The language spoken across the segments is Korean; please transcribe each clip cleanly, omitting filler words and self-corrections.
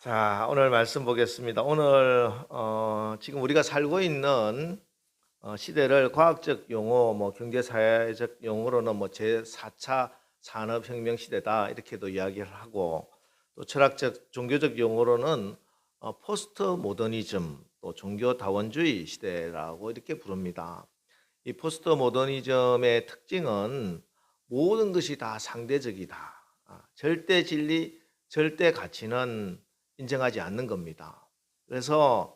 자, 오늘 말씀 보겠습니다. 오늘 지금 우리가 살고 있는 시대를 과학적 용어, 경제사회적 용어로는 제4차 산업혁명 시대다 이렇게도 이야기를 하고, 또 철학적 종교적 용어로는 포스트 모더니즘, 또 종교 다원주의 시대라고 이렇게 부릅니다. 이 포스트 모더니즘의 특징은 모든 것이 다 상대적이다. 절대 진리, 절대 가치는 인정하지 않는 겁니다. 그래서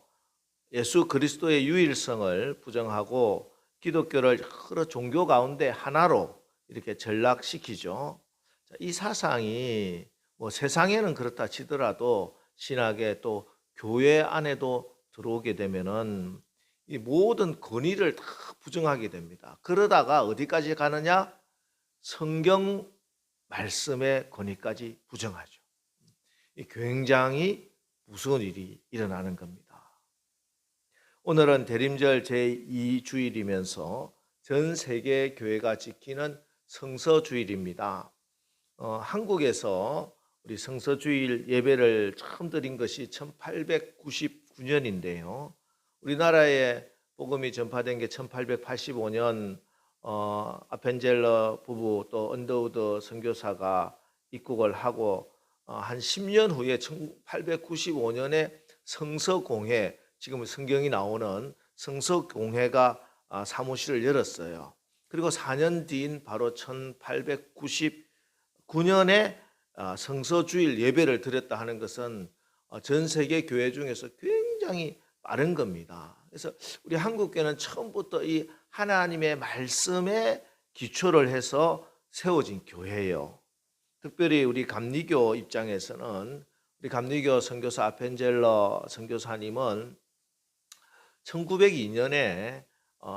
예수 그리스도의 유일성을 부정하고 기독교를 여러 종교 가운데 하나로 이렇게 전락시키죠. 이 사상이 세상에는 그렇다 치더라도 신학에 또 교회 안에도 들어오게 되면은 이 모든 권위를 다 부정하게 됩니다. 그러다가 어디까지 가느냐? 성경 말씀의 권위까지 부정하죠. 굉장히 무서운 일이 일어나는 겁니다. 오늘은 대림절 제2주일이면서 전 세계 교회가 지키는 성서주일입니다. 한국에서 우리 성서주일 예배를 처음 드린 것이 1899년인데요. 우리나라에 복음이 전파된 게 1885년 아펜젤러 부부 또 언더우드 선교사가 입국을 하고 한 10년 후에 1895년에 성서공회, 지금 성경이 나오는 성서공회가 사무실을 열었어요. 그리고 4년 뒤인 바로 1899년에 성서주일 예배를 드렸다 하는 것은 전 세계 교회 중에서 굉장히 빠른 겁니다. 그래서 우리 한국교회는 처음부터 이 하나님의 말씀에 기초를 해서 세워진 교회예요. 특별히 우리 감리교 입장에서는 우리 감리교 선교사 아펜젤러 선교사님은 1902년에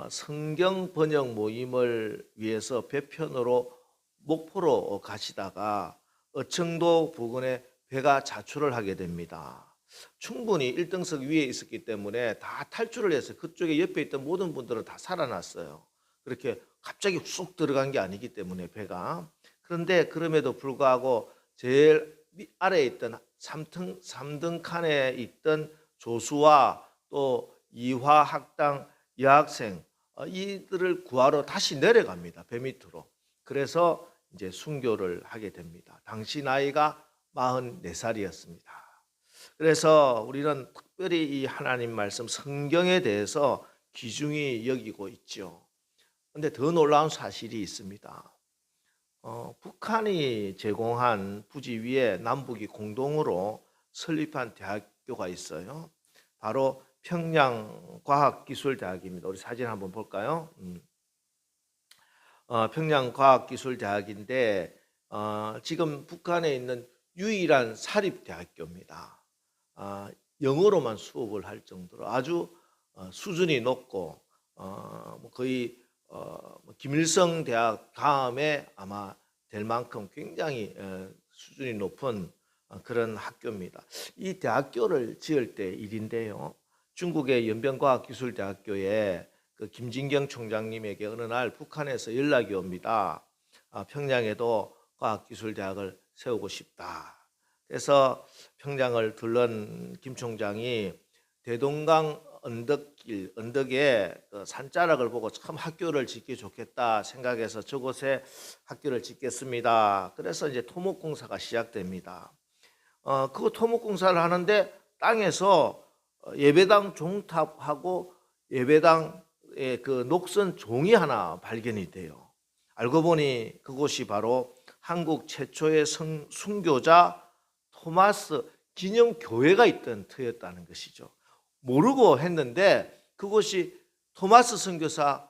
성경 번역 모임을 위해서 배편으로 목포로 가시다가 어청도 부근에 배가 자출을 하게 됩니다. 충분히 1등석 위에 있었기 때문에 다 탈출을 해서 그쪽에 옆에 있던 모든 분들은 다 살아났어요. 그렇게 갑자기 쑥 들어간 게 아니기 때문에 배가. 그런데 그럼에도 불구하고 제일 아래에 있던 3등 칸에 있던 조수와 또 이화 학당 여학생 이들을 구하러 다시 내려갑니다. 배 밑으로. 그래서 이제 순교를 하게 됩니다. 당시 나이가 44살이었습니다. 그래서 우리는 특별히 이 하나님 말씀 성경에 대해서 귀중히 여기고 있죠. 그런데 더 놀라운 사실이 있습니다. 북한이 제공한 부지 위에 남북이 공동으로 설립한 대학교가 있어요. 바로 평양과학기술대학입니다. 우리 사진 한번 볼까요? 평양과학기술대학인데 지금 북한에 있는 유일한 사립대학교입니다. 영어로만 수업을 할 정도로 아주 수준이 높고 거의 김일성 대학 다음에 아마 될 만큼 굉장히 수준이 높은 그런 학교입니다. 이 대학교를 지을 때 일인데요. 중국의 연변과학기술대학교에 그 김진경 총장님에게 어느 날 북한에서 연락이 옵니다. 평양에도 과학기술대학을 세우고 싶다. 그래서 평양을 들른 김 총장이 대동강 언덕에 그 산자락을 보고 참 학교를 짓기 좋겠다 생각해서 저곳에 학교를 짓겠습니다. 그래서 이제 토목공사가 시작됩니다. 그 토목공사를 하는데 땅에서 예배당 종탑하고 예배당의 그 녹슨 종이 하나 발견이 돼요. 알고 보니 그곳이 바로 한국 최초의 순교자 토마스 기념교회가 있던 터였다는 것이죠. 모르고 했는데 그것이 토마스 선교사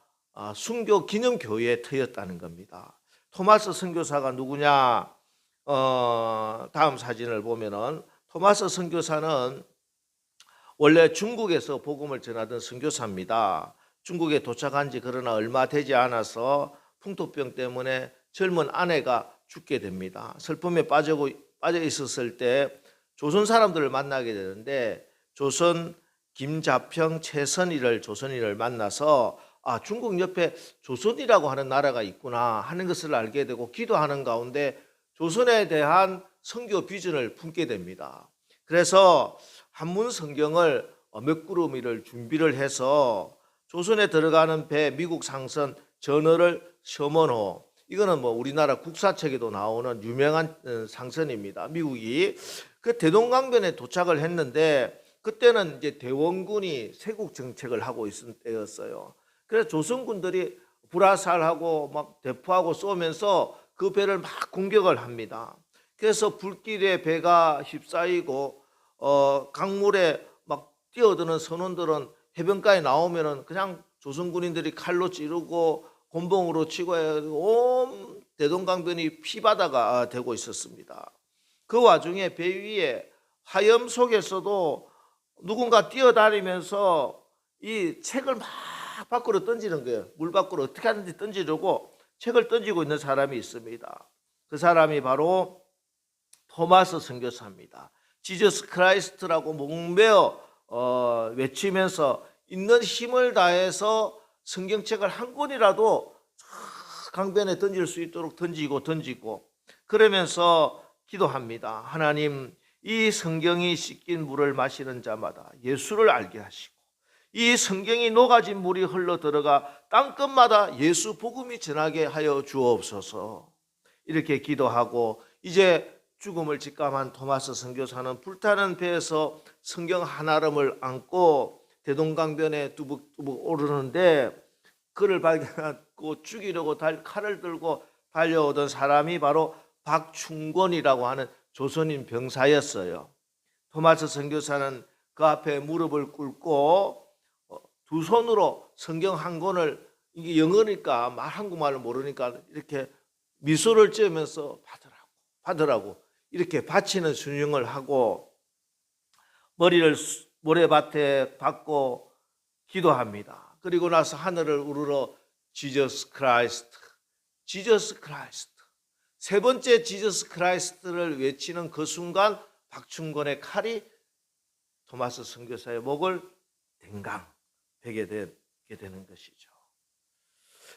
순교 기념교회의 터였다는 겁니다. 토마스 선교사가 누구냐? 다음 사진을 보면은 토마스 선교사는 원래 중국에서 복음을 전하던 선교사입니다. 중국에 도착한 지 그러나 얼마 되지 않아서 풍토병 때문에 젊은 아내가 죽게 됩니다. 슬픔에 빠져 있었을 때 조선 사람들을 만나게 되는데 조선 김자평, 최선일을 조선일을 만나서 중국 옆에 조선이라고 하는 나라가 있구나 하는 것을 알게 되고 기도하는 가운데 조선에 대한 선교 비전을 품게 됩니다. 그래서 한문 성경을 몇 구루미를 준비를 해서 조선에 들어가는 배 미국 상선 전어를 셔먼호, 이거는 뭐 우리나라 국사책에도 나오는 유명한 상선입니다. 미국이 그 대동강변에 도착을 했는데 그때는 이제 대원군이 세국 정책을 하고 있을 때였어요. 그래서 조선군들이 불화살하고 막 대포하고 쏘면서 그 배를 막 공격을 합니다. 그래서 불길에 배가 휩싸이고 강물에 막 뛰어드는 선원들은 해변가에 나오면은 그냥 조선군인들이 칼로 찌르고 곤봉으로 치고 온 대동강변이 피바다가 되고 있었습니다. 그 와중에 배 위에 화염 속에서도 누군가 뛰어다니면서 이 책을 막 밖으로 던지는 거예요. 물 밖으로 어떻게 하든지 던지려고 책을 던지고 있는 사람이 있습니다. 그 사람이 바로 토마스 선교사입니다. 지저스 크라이스트라고 목매어 외치면서 있는 힘을 다해서 성경책을 한 권이라도 강변에 던질 수 있도록 던지고 그러면서 기도합니다. 하나님, 이 성경이 씻긴 물을 마시는 자마다 예수를 알게 하시고 이 성경이 녹아진 물이 흘러 들어가 땅끝마다 예수 복음이 전하게 하여 주옵소서. 이렇게 기도하고 이제 죽음을 직감한 토마스 선교사는 불타는 배에서 성경 한 알음을 안고 대동강변에 뚜벅뚜벅 오르는데 그를 발견하고 죽이려고 칼을 들고 달려오던 사람이 바로 박충권이라고 하는 조선인 병사였어요. 토마스 선교사는 그 앞에 무릎을 꿇고 두 손으로 성경 한 권을, 이게 영어니까 한국말을 모르니까 이렇게 미소를 지으면서 받으라고 이렇게 바치는 순종을 하고 머리를 모래밭에 박고 기도합니다. 그리고 나서 하늘을 우러러 지저스 크라이스트, 지저스 크라이스트, 세 번째 지저스 크라이스트를 외치는 그 순간 박충권의 칼이 토마스 선교사의 목을 댕강 베게 되는 것이죠.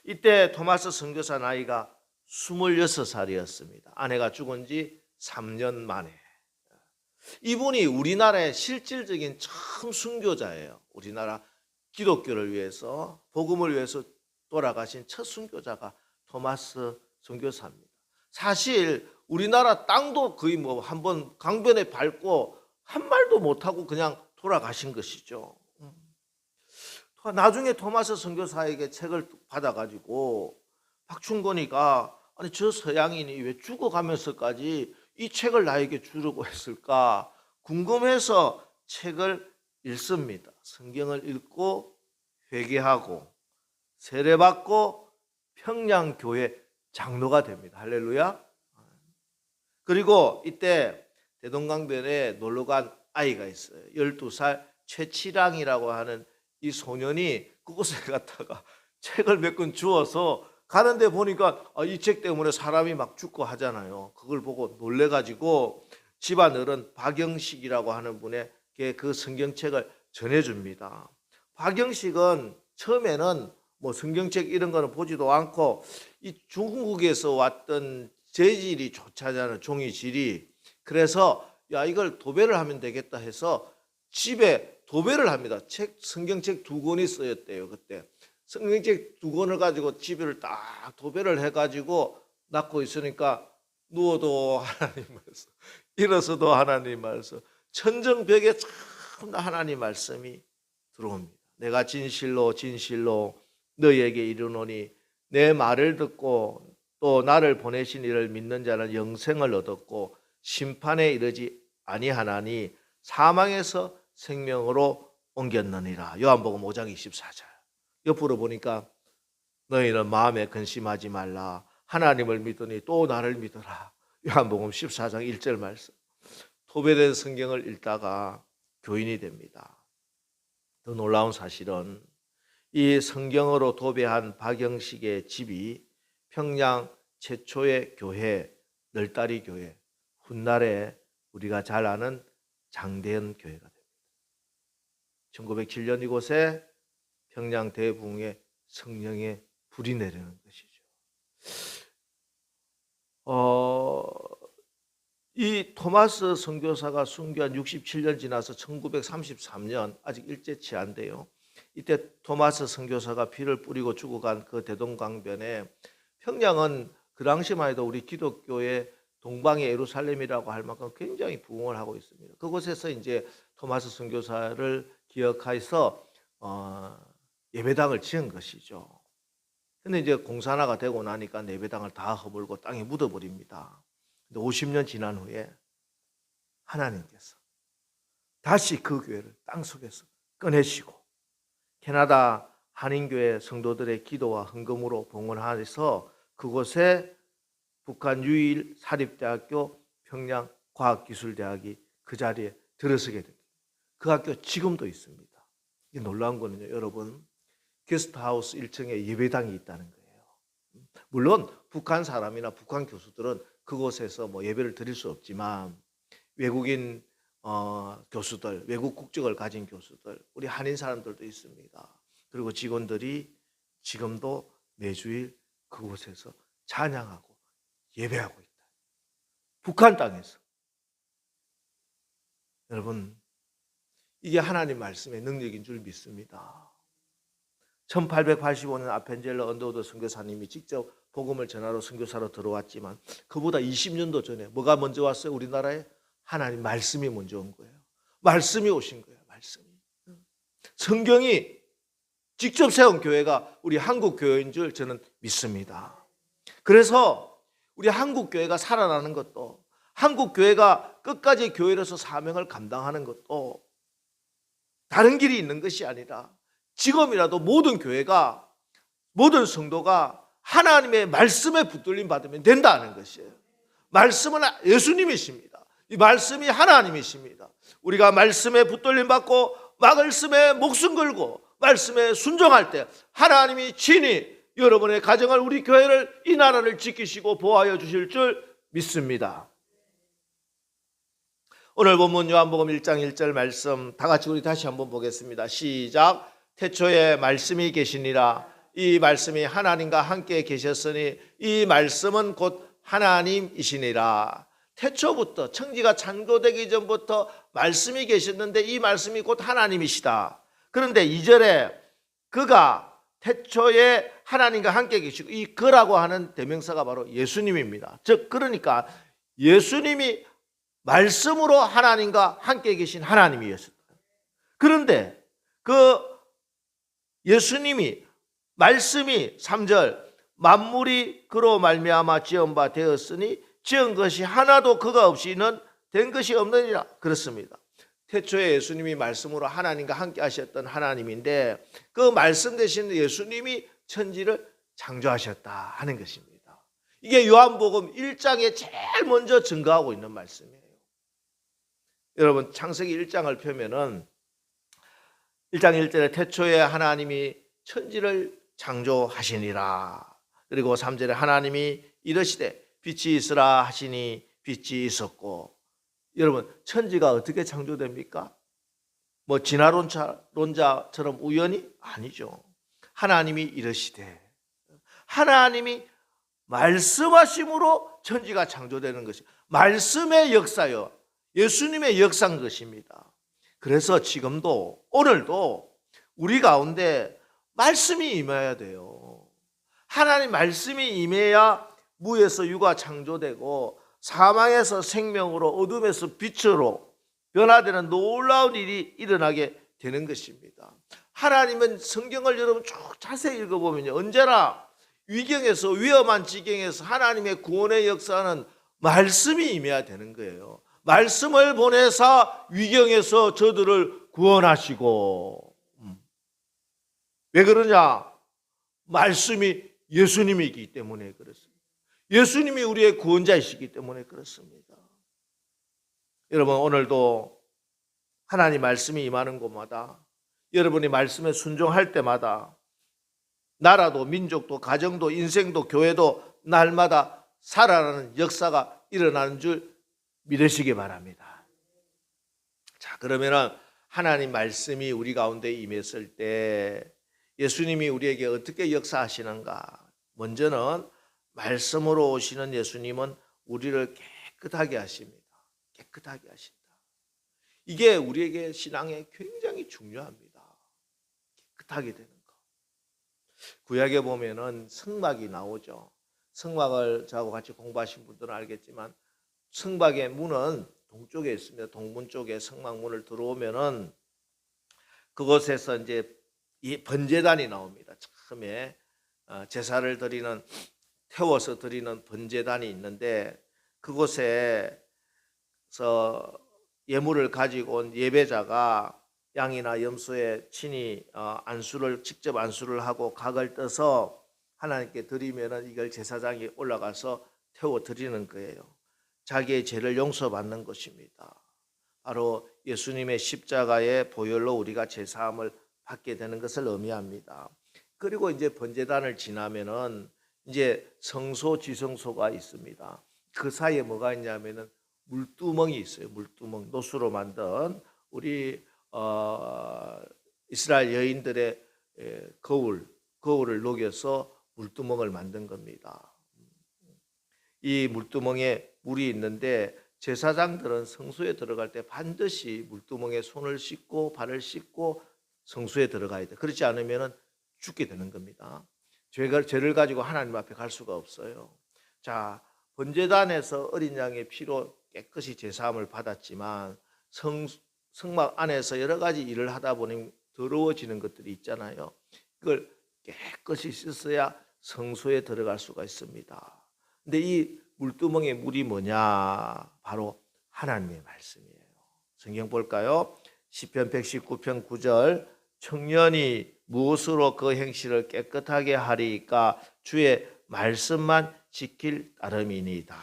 이때 토마스 선교사 나이가 26살이었습니다. 아내가 죽은 지 3년 만에. 이분이 우리나라의 실질적인 처음 순교자예요. 우리나라 기독교를 위해서, 복음을 위해서 돌아가신 첫 순교자가 토마스 선교사입니다. 사실 우리나라 땅도 거의 뭐 한번 강변에 밟고 한 말도 못하고 그냥 돌아가신 것이죠. 나중에 토마스 선교사에게 책을 받아가지고 박충권이가 아니 저 서양인이 왜 죽어가면서까지 이 책을 나에게 주려고 했을까 궁금해서 책을 읽습니다. 성경을 읽고 회개하고 세례받고 평양교회 장로가 됩니다. 할렐루야. 그리고 이때 대동강변에 놀러간 아이가 있어요. 12살 최치랑이라고 하는 이 소년이 그곳에 갔다가 책을 몇 권 주워서 가는데 보니까 이 책 때문에 사람이 막 죽고 하잖아요. 그걸 보고 놀래가지고 집안 어른 박영식이라고 하는 분에게 그 성경책을 전해줍니다. 박영식은 처음에는 뭐 성경책 이런 거는 보지도 않고 이 중국에서 왔던 재질이 좋잖아요. 종이질이. 그래서 야 이걸 도배를 하면 되겠다 해서 집에 도배를 합니다. 성경책 2권이 쓰였대요. 그때 성경책 2권을 가지고 집을 딱 도배를 해가지고 놔고 있으니까 누워도 하나님 말씀, 일어서도 하나님 말씀, 천정벽에 참 하나님 말씀이 들어옵니다. 내가 진실로 진실로 너희에게 이르노니 내 말을 듣고 또 나를 보내신 이를 믿는 자는 영생을 얻었고 심판에 이르지 아니하나니 사망에서 생명으로 옮겼느니라. 요한복음 5장 24절. 옆으로 보니까 너희는 마음에 근심하지 말라. 하나님을 믿으니 또 나를 믿어라. 요한복음 14장 1절 말씀. 도배된 성경을 읽다가 교인이 됩니다. 더 놀라운 사실은 이 성경으로 도배한 박영식의 집이 평양 최초의 교회, 널다리 교회, 훗날에 우리가 잘 아는 장대현 교회가 됩니다. 1907년 이곳에 평양 대붕에 성령의 불이 내리는 것이죠. 이 토마스 선교사가 순교한 67년 지나서 1933년, 아직 일제치 안돼요. 이때 토마스 선교사가 피를 뿌리고 죽어간 그 대동강변에, 평양은 그 당시만 해도 우리 기독교의 동방의 예루살렘이라고 할 만큼 굉장히 부흥을 하고 있습니다. 그곳에서 이제 토마스 선교사를 기억해서 예배당을 지은 것이죠. 근데 이제 공산화가 되고 나니까 예배당을 다 허물고 땅에 묻어버립니다. 근데 50년 지난 후에 하나님께서 다시 그 교회를 땅속에서 꺼내시고 캐나다 한인교회 성도들의 기도와 헌금으로 봉헌하여서 그곳에 북한 유일 사립대학교 평양과학기술대학이 그 자리에 들어서게 됩니다. 그 학교 지금도 있습니다. 이게 놀라운 거는요, 여러분, 게스트하우스 1층에 예배당이 있다는 거예요. 물론 북한 사람이나 북한 교수들은 그곳에서 뭐 예배를 드릴 수 없지만 외국인 교수들, 외국 국적을 가진 교수들, 우리 한인 사람들도 있습니다. 그리고 직원들이 지금도 매주일 그곳에서 찬양하고 예배하고 있다. 북한 땅에서. 여러분, 이게 하나님 말씀의 능력인 줄 믿습니다. 1885년 아펜젤러 언더우드 선교사님이 직접 복음을 전하러 선교사로 들어왔지만 그보다 20년도 전에 뭐가 먼저 왔어요? 우리나라에 하나님 말씀이 먼저 온 거예요. 말씀이 오신 거예요. 말씀이. 성경이 직접 세운 교회가 우리 한국 교회인 줄 저는 믿습니다. 그래서 우리 한국 교회가 살아나는 것도, 한국 교회가 끝까지 교회로서 사명을 감당하는 것도 다른 길이 있는 것이 아니라 지금이라도 모든 교회가, 모든 성도가 하나님의 말씀에 붙들림 받으면 된다는 것이에요. 말씀은 예수님이십니다. 이 말씀이 하나님이십니다. 우리가 말씀에 붙들림 받고 말씀에 목숨 걸고 말씀에 순종할 때 하나님이 친히 여러분의 가정을, 우리 교회를, 이 나라를 지키시고 보호하여 주실 줄 믿습니다. 오늘 본문 요한복음 1장 1절 말씀 다 같이 우리 다시 한번 보겠습니다. 시작. 태초에 말씀이 계시니라. 이 말씀이 하나님과 함께 계셨으니 이 말씀은 곧 하나님이시니라. 태초부터, 천지가 창조되기 전부터 말씀이 계셨는데 이 말씀이 곧 하나님이시다. 그런데 2절에 그가 태초에 하나님과 함께 계시고, 이 그라고 하는 대명사가 바로 예수님입니다. 즉 그러니까 예수님이 말씀으로 하나님과 함께 계신 하나님이었습니다. 그런데 그 예수님이, 말씀이 3절 만물이 그로 말미암아 지은 바 되었으니 지은 것이 하나도 그가 없이는 된 것이 없느니라. 그렇습니다. 태초에 예수님이 말씀으로 하나님과 함께 하셨던 하나님인데 그 말씀 되신 예수님이 천지를 창조하셨다 하는 것입니다. 이게 요한복음 1장에 제일 먼저 증거하고 있는 말씀이에요. 여러분, 창세기 1장을 펴면은 1장 1절에 태초에 하나님이 천지를 창조하시니라. 그리고 3절에 하나님이 이르시되 빛이 있으라 하시니 빛이 있었고. 여러분, 천지가 어떻게 창조됩니까? 뭐 진화론자처럼 우연히? 아니죠. 하나님이 이르시되, 하나님이 말씀하심으로 천지가 창조되는 것이 말씀의 역사요, 예수님의 역사인 것입니다. 그래서 지금도, 오늘도 우리 가운데 말씀이 임해야 돼요. 하나님 말씀이 임해야 무에서 유가 창조되고 사망에서 생명으로, 어둠에서 빛으로 변화되는 놀라운 일이 일어나게 되는 것입니다. 하나님은 성경을 여러분 쭉 자세히 읽어보면 언제나 위경에서, 위험한 지경에서 하나님의 구원의 역사는 말씀이 임해야 되는 거예요. 말씀을 보내사 위경에서 저들을 구원하시고. 왜 그러냐? 말씀이 예수님이기 때문에 그렇습니다. 예수님이 우리의 구원자이시기 때문에 그렇습니다. 여러분, 오늘도 하나님 말씀이 임하는 곳마다, 여러분이 말씀에 순종할 때마다 나라도, 민족도, 가정도, 인생도, 교회도 날마다 살아나는 역사가 일어나는 줄 믿으시기 바랍니다. 자, 그러면은 하나님 말씀이 우리 가운데 임했을 때 예수님이 우리에게 어떻게 역사하시는가? 먼저는 말씀으로 오시는 예수님은 우리를 깨끗하게 하십니다. 깨끗하게 하신다. 이게 우리에게 신앙에 굉장히 중요합니다. 깨끗하게 되는 거. 구약에 보면은 성막이 나오죠. 성막을 저하고 같이 공부하신 분들은 알겠지만 성막의 문은 동쪽에 있습니다. 동문 쪽에 성막 문을 들어오면은 그곳에서 이제 이 번제단이 나옵니다. 처음에 제사를 드리는, 태워서 드리는 번제단이 있는데 그곳에서 예물을 가지고 온 예배자가 양이나 염소에 친히 직접 안수를 하고 각을 떠서 하나님께 드리면은 이걸 제사장이 올라가서 태워 드리는 거예요. 자기의 죄를 용서받는 것입니다. 바로 예수님의 십자가의 보혈로 우리가 제사함을 받게 되는 것을 의미합니다. 그리고 이제 번제단을 지나면은 이제 성소, 지성소가 있습니다. 그 사이에 뭐가 있냐면은 물두멍이 있어요. 물두멍, 노수로 만든 우리 이스라엘 여인들의 거울을 녹여서 물두멍을 만든 겁니다. 이 물두멍에 물이 있는데 제사장들은 성소에 들어갈 때 반드시 물두멍에 손을 씻고 발을 씻고 성소에 들어가야 돼. 그렇지 않으면 죽게 되는 겁니다. 죄를 가지고 하나님 앞에 갈 수가 없어요. 자, 번제단에서 어린 양의 피로 깨끗이 제사함을 받았지만 성막 안에서 여러 가지 일을 하다 보니 더러워지는 것들이 있잖아요. 그걸 깨끗이 씻어야 성소에 들어갈 수가 있습니다. 근데 이 물두멍의 물이 뭐냐? 바로 하나님의 말씀이에요. 성경 볼까요? 시편 119편 9절, 청년이 무엇으로 그 행실을 깨끗하게 하리까? 주의 말씀만 지킬 따름이니이다.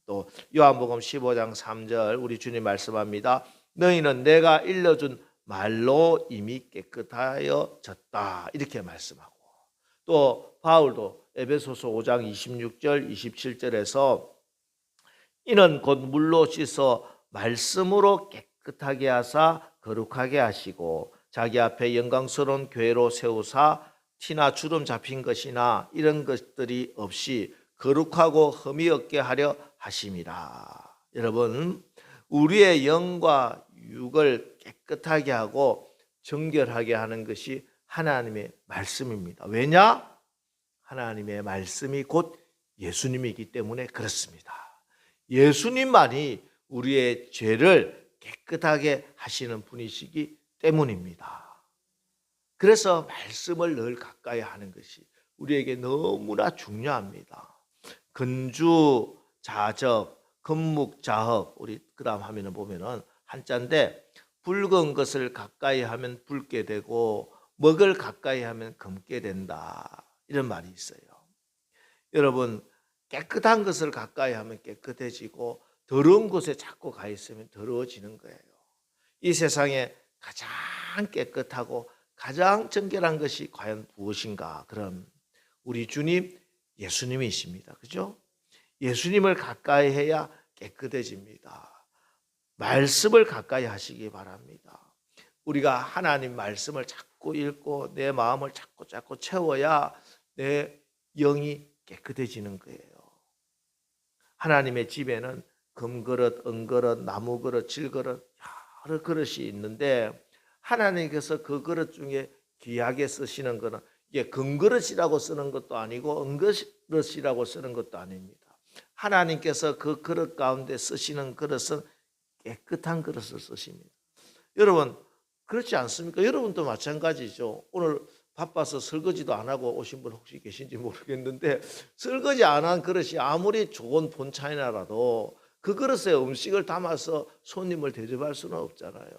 또 요한복음 15장 3절 우리 주님 말씀합니다. 너희는 내가 일러준 말로 이미 깨끗하여졌다. 이렇게 말씀하고, 또 바울도 에베소서 5장 26절 27절에서 이는 곧 물로 씻어 말씀으로 깨끗하게 하사 거룩하게 하시고 자기 앞에 영광스러운 교회로 세우사 티나 주름 잡힌 것이나 이런 것들이 없이 거룩하고 흠이 없게 하려 하심이라. 여러분, 우리의 영과 육을 깨끗하게 하고 정결하게 하는 것이 하나님의 말씀입니다. 왜냐? 하나님의 말씀이 곧 예수님이기 때문에 그렇습니다. 예수님만이 우리의 죄를 깨끗하게 하시는 분이시기 때문입니다. 그래서 말씀을 늘 가까이 하는 것이 우리에게 너무나 중요합니다. 근주, 자적, 금묵, 자흑, 우리 그 다음 화면을 보면은 한자인데 붉은 것을 가까이 하면 붉게 되고 먹을 가까이 하면 검게 된다. 이런 말이 있어요. 여러분, 깨끗한 것을 가까이 하면 깨끗해지고 더러운 곳에 자꾸 가 있으면 더러워지는 거예요. 이 세상에 가장 깨끗하고 가장 정결한 것이 과연 무엇인가? 그럼 우리 주님 예수님이십니다. 그죠? 예수님을 가까이 해야 깨끗해집니다. 말씀을 가까이 하시기 바랍니다. 우리가 하나님 말씀을 자꾸 읽고 내 마음을 자꾸 채워야 내 영이 깨끗해지는 거예요. 하나님의 집에는 금그릇, 은그릇, 나무그릇, 질그릇 여러 그릇이 있는데 하나님께서 그 그릇 중에 귀하게 쓰시는 것은 이게 금그릇이라고 쓰는 것도 아니고 은그릇이라고 쓰는 것도 아닙니다. 하나님께서 그 그릇 가운데 쓰시는 그릇은 깨끗한 그릇을 쓰십니다. 여러분 그렇지 않습니까? 여러분도 마찬가지죠. 오늘 바빠서 설거지도 안 하고 오신 분 혹시 계신지 모르겠는데 설거지 안 한 그릇이 아무리 좋은 본차이나라도 그 그릇에 음식을 담아서 손님을 대접할 수는 없잖아요.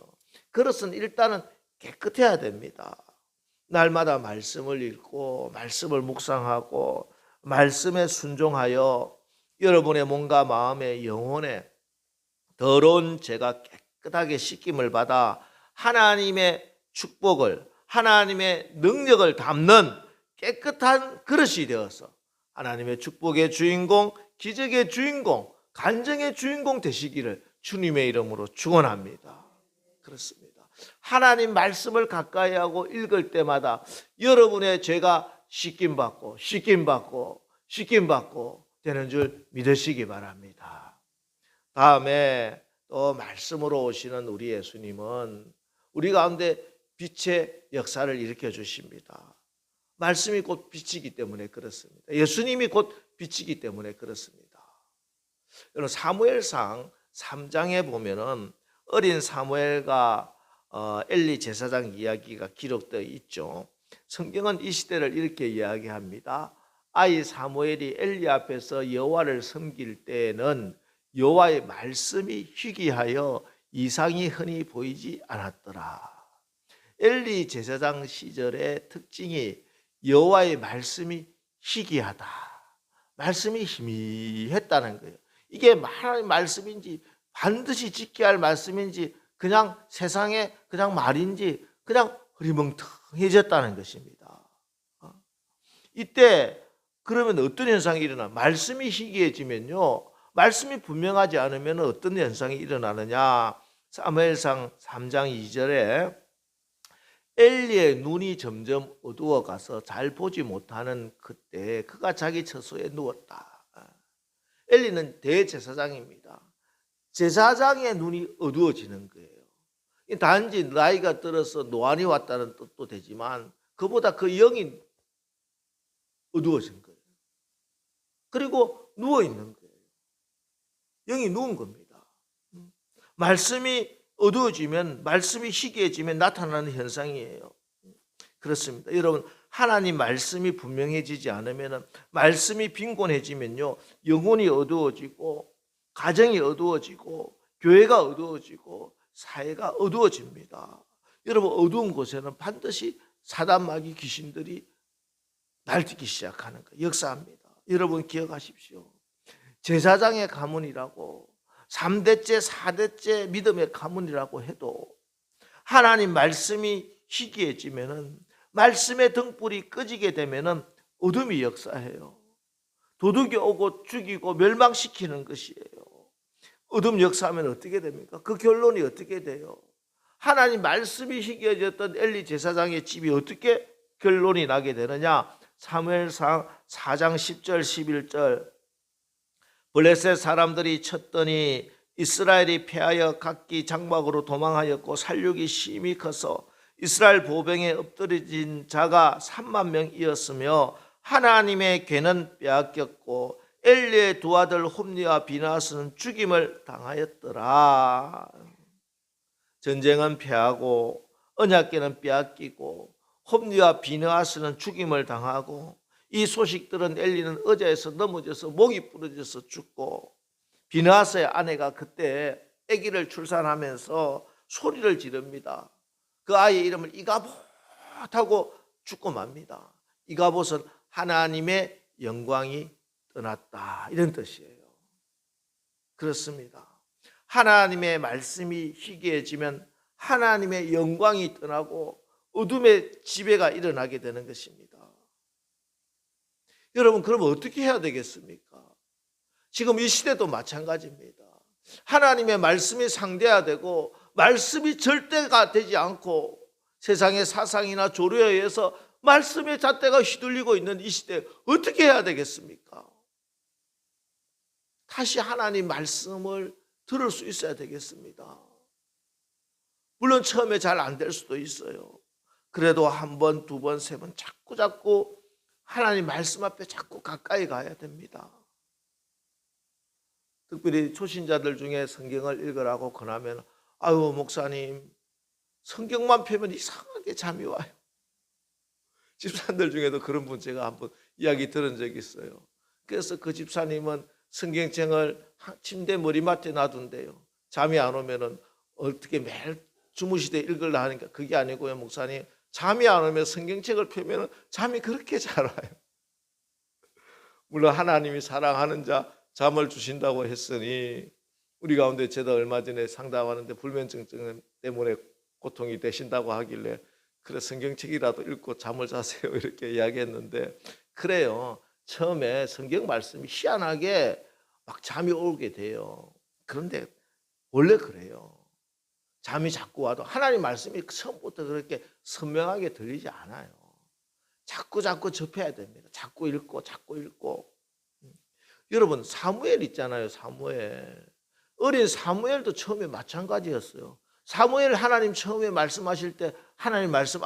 그릇은 일단은 깨끗해야 됩니다. 날마다 말씀을 읽고 말씀을 묵상하고 말씀에 순종하여 여러분의 몸과 마음의 영혼에 더러운 죄가 깨끗하게 씻김을 받아 하나님의 축복을 하나님의 능력을 담는 깨끗한 그릇이 되어서 하나님의 축복의 주인공, 기적의 주인공, 간증의 주인공 되시기를 주님의 이름으로 축원합니다. 그렇습니다. 하나님 말씀을 가까이 하고 읽을 때마다 여러분의 죄가 씻김받고 되는 줄 믿으시기 바랍니다. 다음에 또 말씀으로 오시는 우리 예수님은 우리 가운데 빛의 역사를 일으켜 주십니다. 말씀이 곧 빛이기 때문에 그렇습니다. 예수님이 곧 빛이기 때문에 그렇습니다. 여러분 사무엘상 3장에 보면은 어린 사무엘과 엘리 제사장 이야기가 기록되어 있죠. 성경은 이 시대를 이렇게 이야기합니다. 아이 사무엘이 엘리 앞에서 여호와를 섬길 때에는 여호와의 말씀이 희귀하여 이상이 흔히 보이지 않았더라. 엘리 제사장 시절의 특징이 여호와의 말씀이 희귀하다. 말씀이 희미했다는 거예요. 이게 하나님의 말씀인지 반드시 지켜야 할 말씀인지 그냥 세상에 그냥 말인지 그냥 흐리멍텅해졌다는 것입니다. 이때 그러면 어떤 현상이 일어나? 말씀이 희귀해지면요. 말씀이 분명하지 않으면 어떤 현상이 일어나느냐? 사무엘상 3장 2절에 엘리의 눈이 점점 어두워 가서 잘 보지 못하는 그때 그가 자기 처소에 누웠다. 엘리는 대제사장입니다. 제사장의 눈이 어두워지는 거예요. 단지 나이가 들어서 노안이 왔다는 뜻도 되지만 그보다 그 영이 어두워진 거예요. 그리고 누워 있는 거예요. 영이 누운 겁니다. 말씀이 어두워지면, 말씀이 희귀해지면 나타나는 현상이에요. 그렇습니다. 여러분, 하나님 말씀이 분명해지지 않으면, 말씀이 빈곤해지면요, 영혼이 어두워지고, 가정이 어두워지고, 교회가 어두워지고, 사회가 어두워집니다. 여러분, 어두운 곳에는 반드시 사단 마귀 귀신들이 날뛰기 시작하는 거예요. 역사합니다. 여러분 기억하십시오. 제사장의 가문이라고 3대째 4대째 믿음의 가문이라고 해도 하나님 말씀이 희귀해지면은, 말씀의 등불이 꺼지게 되면은 어둠이 역사해요. 도둑이 오고 죽이고 멸망시키는 것이에요. 어둠 역사하면 어떻게 됩니까? 그 결론이 어떻게 돼요? 하나님 말씀이 희귀해졌던 엘리 제사장의 집이 어떻게 결론이 나게 되느냐? 사무엘상 4장 10절 11절 블레셋 사람들이 쳤더니 이스라엘이 패하여 각기 장막으로 도망하였고 살육이 심히 커서 이스라엘 보병에 엎드려진 자가 3만 명이었으며 하나님의 괴는 빼앗겼고 엘리의 두 아들 홈니와 비나스는 죽임을 당하였더라. 전쟁은 패하고 언약궤는 빼앗기고 홈니와 비느하스는 죽임을 당하고 이 소식들은 엘리는 의자에서 넘어져서 목이 부러져서 죽고 비느하스의 아내가 그때 아기를 출산하면서 소리를 지릅니다. 그 아이의 이름을 이가봇 하고 죽고 맙니다. 이가봇은 하나님의 영광이 떠났다 이런 뜻이에요. 그렇습니다. 하나님의 말씀이 희귀해지면 하나님의 영광이 떠나고 어둠의 지배가 일어나게 되는 것입니다. 여러분 그럼 어떻게 해야 되겠습니까? 지금 이 시대도 마찬가지입니다. 하나님의 말씀이 상대해야 되고 말씀이 절대가 되지 않고 세상의 사상이나 조류에 의해서 말씀의 잣대가 휘둘리고 있는 이 시대에 어떻게 해야 되겠습니까? 다시 하나님 말씀을 들을 수 있어야 되겠습니다. 물론 처음에 잘 안 될 수도 있어요. 그래도 한 번, 두 번, 세 번 자꾸 하나님 말씀 앞에 자꾸 가까이 가야 됩니다. 특별히 초신자들 중에 성경을 읽으라고 권하면 아유 목사님 성경만 펴면 이상하게 잠이 와요. 집사님들 중에도 그런 분 제가 한번 이야기 들은 적이 있어요. 그래서 그 집사님은 성경책을 침대 머리맡에 놔둔대요. 잠이 안 오면은 어떻게 매일 주무시되 읽으려 하니까 그게 아니고요 목사님, 잠이 안 오면 성경책을 펴면 잠이 그렇게 잘 와요. 물론 하나님이 사랑하는 자 잠을 주신다고 했으니 우리 가운데 제가 얼마 전에 상담하는데 불면증 때문에 고통이 되신다고 하길래 그래 성경책이라도 읽고 잠을 자세요 이렇게 이야기했는데 그래요. 처음에 성경 말씀이 희한하게 막 잠이 오게 돼요. 그런데 원래 그래요. 잠이 자꾸 와도 하나님 말씀이 처음부터 그렇게 선명하게 들리지 않아요. 자꾸 접해야 됩니다. 자꾸 읽고. 여러분 사무엘 있잖아요. 사무엘 어린 사무엘도 처음에 마찬가지였어요. 사무엘 하나님 처음에 말씀하실 때 하나님 말씀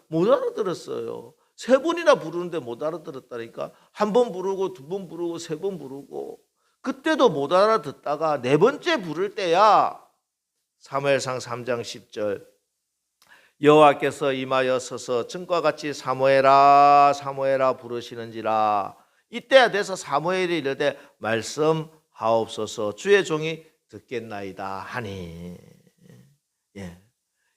못 알아들었어요. 3번이나 부르는데 못 알아들었다니까. 1번 부르고 2번 부르고 3번 부르고 그때도 못 알아듣다가 4번째 부를 때야 사무엘상 3장 10절 여호와께서 임하여 서서 전과 같이 사무엘아 사무엘아 부르시는지라. 이때야 돼서 사무엘이 이르되 말씀하옵소서 주의 종이 듣겠나이다 하니. 예.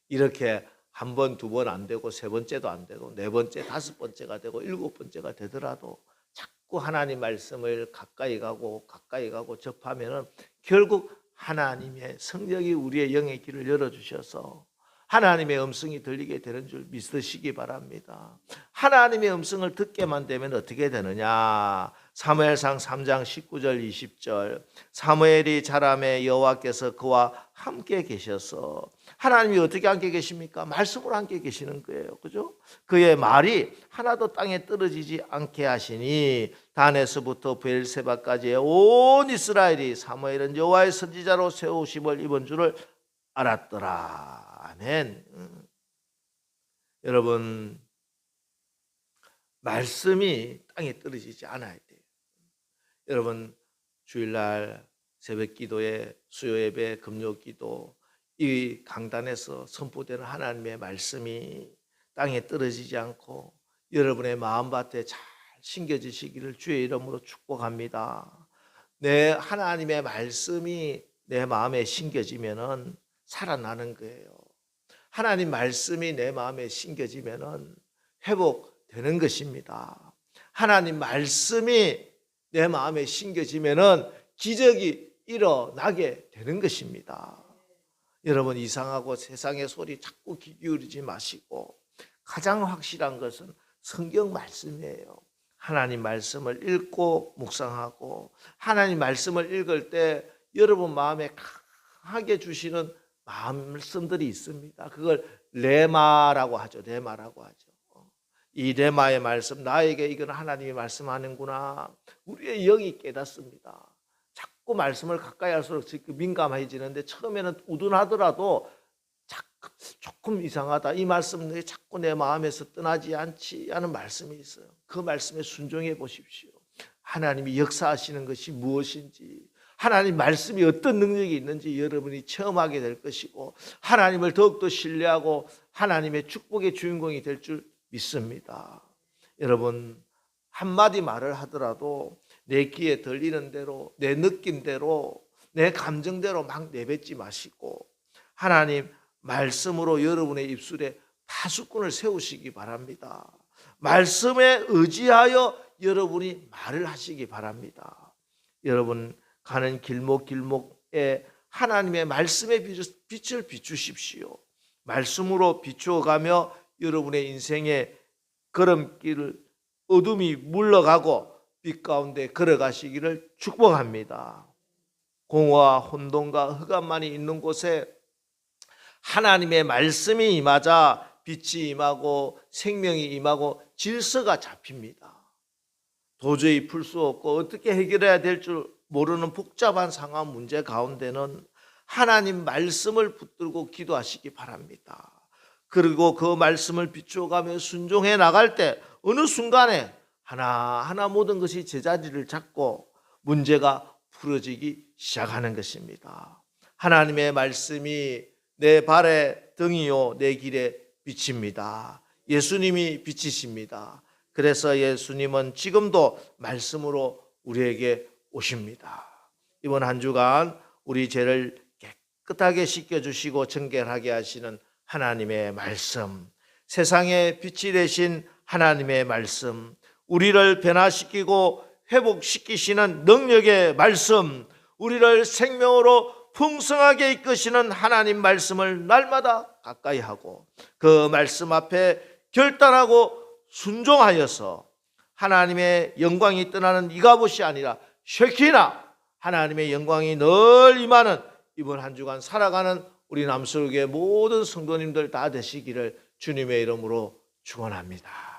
이렇게 1번, 2번 안 되고 3번째도 안 되고 4번째, 5번째가 되고 7번째가 되더라도 자꾸 하나님 말씀을 가까이 가고 접하면은 결국 하나님의 성령이 우리의 영의 길을 열어주셔서 하나님의 음성이 들리게 되는 줄 믿으시기 바랍니다. 하나님의 음성을 듣게만 되면 어떻게 되느냐? 사무엘상 3장 19절 20절 사무엘이 자라매 여호와께서 그와 함께 계셔서. 하나님이 어떻게 함께 계십니까? 말씀으로 함께 계시는 거예요. 그죠? 그의 말이 하나도 땅에 떨어지지 않게 하시니 단에서부터 브엘세바까지의 온 이스라엘이 사무엘은 여호와의 선지자로 세우심을 입은 줄을 알았더라. 아멘. 여러분, 말씀이 땅에 떨어지지 않아야 돼요. 여러분, 주일날 새벽 기도에 수요 예배, 금요 기도 이 강단에서 선포되는 하나님의 말씀이 땅에 떨어지지 않고 여러분의 마음밭에 잘 심겨지시기를 주의 이름으로 축복합니다. 내 하나님의 말씀이 내 마음에 심겨지면은 살아나는 거예요. 하나님 말씀이 내 마음에 심겨지면은 회복되는 것입니다. 하나님 말씀이 내 마음에 심겨지면은 기적이 일어나게 되는 것입니다. 여러분, 이상하고 세상의 소리 자꾸 귀 기울이지 마시고 가장 확실한 것은 성경 말씀이에요. 하나님 말씀을 읽고 묵상하고 하나님 말씀을 읽을 때 여러분 마음에 강하게 주시는 말씀들이 있습니다. 그걸 레마라고 하죠. 레마라고 하죠. 이 레마의 말씀, 나에게 이건 하나님이 말씀하는구나. 우리의 영이 깨닫습니다. 자꾸 말씀을 가까이 할수록 민감해지는데 처음에는 우둔하더라도 조금 이상하다. 이 말씀이 자꾸 내 마음에서 떠나지 않지 하는 말씀이 있어요. 그 말씀에 순종해 보십시오. 하나님이 역사하시는 것이 무엇인지, 하나님 말씀이 어떤 능력이 있는지 여러분이 체험하게 될 것이고 하나님을 더욱더 신뢰하고 하나님의 축복의 주인공이 될 줄 믿습니다. 여러분, 한마디 말을 하더라도 내 귀에 들리는 대로, 내 느낌대로, 내 감정대로 막 내뱉지 마시고 하나님 말씀으로 여러분의 입술에 파수꾼을 세우시기 바랍니다. 말씀에 의지하여 여러분이 말을 하시기 바랍니다. 여러분 가는 길목길목에 하나님의 말씀의 빛을 비추십시오. 말씀으로 비추어가며 여러분의 인생의 걸음길을 어둠이 물러가고 빛 가운데 걸어가시기를 축복합니다. 공허와 혼돈과 흑암만이 있는 곳에 하나님의 말씀이 임하자 빛이 임하고 생명이 임하고 질서가 잡힙니다. 도저히 풀 수 없고 어떻게 해결해야 될 줄 모르는 복잡한 상황 문제 가운데는 하나님 말씀을 붙들고 기도하시기 바랍니다. 그리고 그 말씀을 비추어가며 순종해 나갈 때 어느 순간에 하나하나 모든 것이 제자리를 잡고 문제가 풀어지기 시작하는 것입니다. 하나님의 말씀이 내 발의 등이요 내 길의 빛입니다. 예수님이 빛이십니다. 그래서 예수님은 지금도 말씀으로 우리에게 오십니다. 이번 한 주간 우리 죄를 깨끗하게 씻겨주시고 정결하게 하시는 하나님의 말씀, 세상의 빛이 되신 하나님의 말씀, 우리를 변화시키고 회복시키시는 능력의 말씀, 우리를 생명으로 풍성하게 이끄시는 하나님 말씀을 날마다 가까이 하고 그 말씀 앞에 결단하고 순종하여서 하나님의 영광이 떠나는 이가봇이 아니라 쉐키나 하나님의 영광이 늘 임하는 이번 한 주간 살아가는 우리 남수교회 모든 성도님들 다 되시기를 주님의 이름으로 축원합니다.